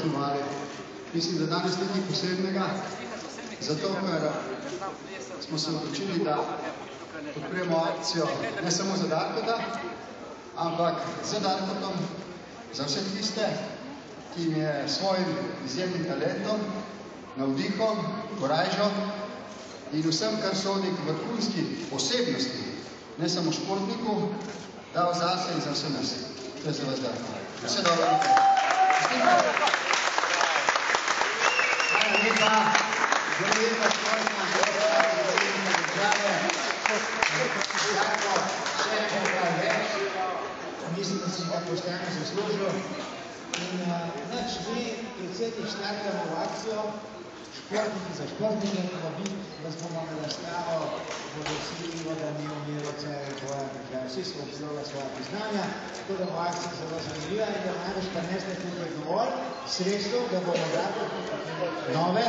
spoštovali. Mislim, da danes nekaj posebnega, zato ker smo se odločili, da podpremo akcijo ne samo za Darkota, ampak za Darkotom, za vse tiste, ki jim je svojim izjemnim talentom, navdihom, korajžo in vsem, kar sodi k vrhunski osebnosti, ne samo športniku, dal zase in za vse nas. To je za vas Darkot. Vse dobro. Hvala lepa. Zelo lepa športna, države. Darkot, še nekaj več. Mislim, da si ga pošteno zaslužil. In nič, mi predsednik štartamo v akcijo, športniki za športnike, da smo imeli razstavo, bodo vsi vodani umirovce, vsi smo obzirali svoja priznanja, tako da bo akcija zelo zanimiva in da največ pa nesle tukaj dovolj sredstev, da bomo dali nove.